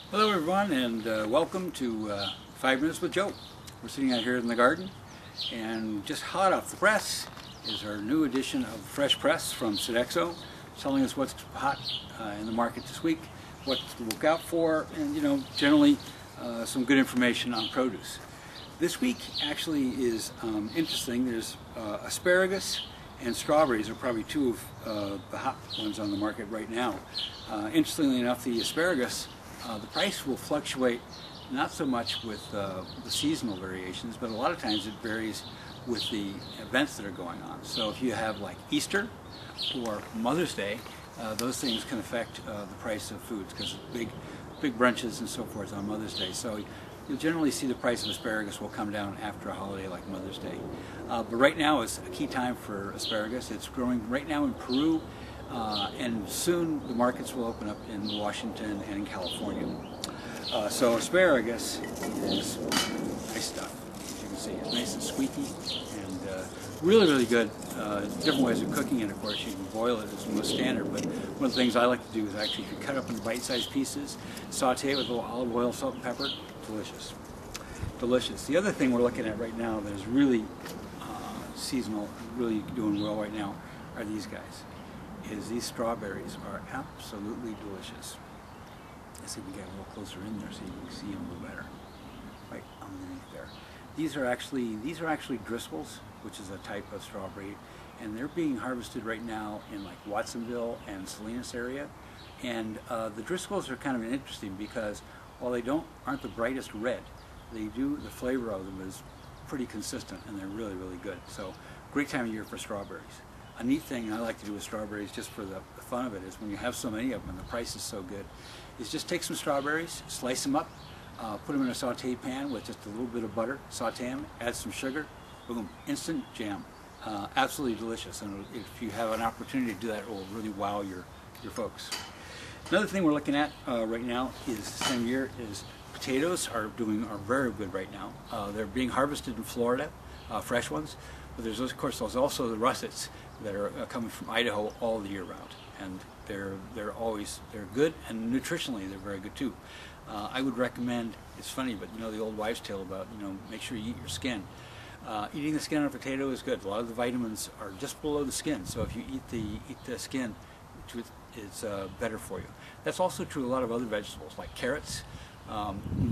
Hello everyone, and welcome to 5 Minutes with Joe. We're sitting out here in the garden, and just hot off the press is our new edition of Fresh Press from Sodexo, telling us what's hot in the market this week, what to look out for, and generally some good information on produce. This week actually is interesting. There's asparagus and strawberries are probably two of the hot ones on the market right now. Interestingly enough, the asparagus, the price will fluctuate not so much with the seasonal variations, but a lot of times it varies with the events that are going on. So if you have like Easter or Mother's Day, those things can affect the price of foods because big brunches and so forth on Mother's Day. So you'll generally see the price of asparagus will come down after a holiday like Mother's Day. But right now is a key time for asparagus. It's growing right now in Peru, and soon the markets will open up in Washington and in California. So asparagus is nice stuff. As you can see, it's nice and squeaky and really good. Different ways of cooking it, of course. You can boil it as the most standard, but one of the things I like to do is actually, if you cut up into bite-sized pieces, saute it with a little olive oil, salt and pepper. Delicious. Delicious. The other thing we're looking at right now that is really seasonal, really doing well right now, are these guys. These strawberries are absolutely delicious. Let's see if we can get a little closer in there so you can see them a little better. Right underneath there. These are actually Driscolls, which is a type of strawberry, and they're being harvested right now in like Watsonville and Salinas area. And the Driscolls are kind of interesting because while they aren't the brightest red, the flavor of them is pretty consistent, and they're really good. So great time of year for strawberries. A neat thing I like to do with strawberries, just for the fun of it, is when you have so many of them and the price is so good, is just take some strawberries, slice them up, put them in a saute pan with just a little bit of butter, saute them, add some sugar, boom, instant jam. Absolutely delicious, and if you have an opportunity to do that, it will really wow your folks. Another thing we're looking at right now is the same year is potatoes are very good right now. They're being harvested in Florida, fresh ones, but there's also the russets that are coming from Idaho all the year round, and they're good, and nutritionally they're very good too. I would recommend, it's funny, but the old wives' tale about make sure you eat your skin. Eating the skin on a potato is good. A lot of the vitamins are just below the skin, so if you eat the skin, it's better for you. That's also true of a lot of other vegetables like carrots.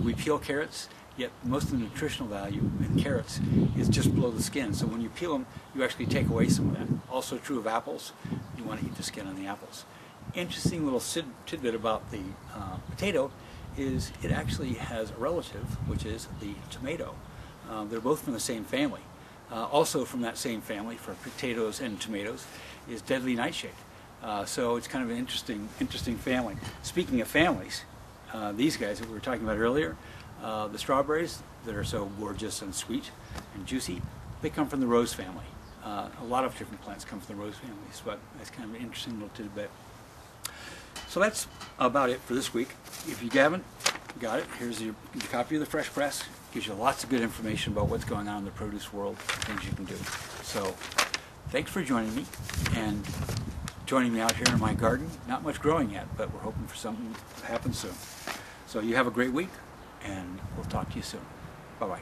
We peel carrots, yet most of the nutritional value in carrots is just below the skin. So when you peel them, you actually take away some of that. Also true of apples. You want to eat the skin on the apples. Interesting little tidbit about the potato is it actually has a relative, which is the tomato. They're both from the same family. Also from that same family, for potatoes and tomatoes, is deadly nightshade. So it's kind of an interesting family. Speaking of families, these guys that we were talking about earlier, the strawberries that are so gorgeous and sweet and juicy, they come from the rose family. A lot of different plants come from the rose families, but that's kind of an interesting little tidbit. So that's about it for this week. If you haven't got it, here's your copy of the Fresh Press. Gives you lots of good information about what's going on in the produce world, things you can do. So thanks for joining me, and joining me out here in my garden. Not much growing yet, but we're hoping for something to happen soon. So you have a great week, and we'll talk to you soon. Bye-bye.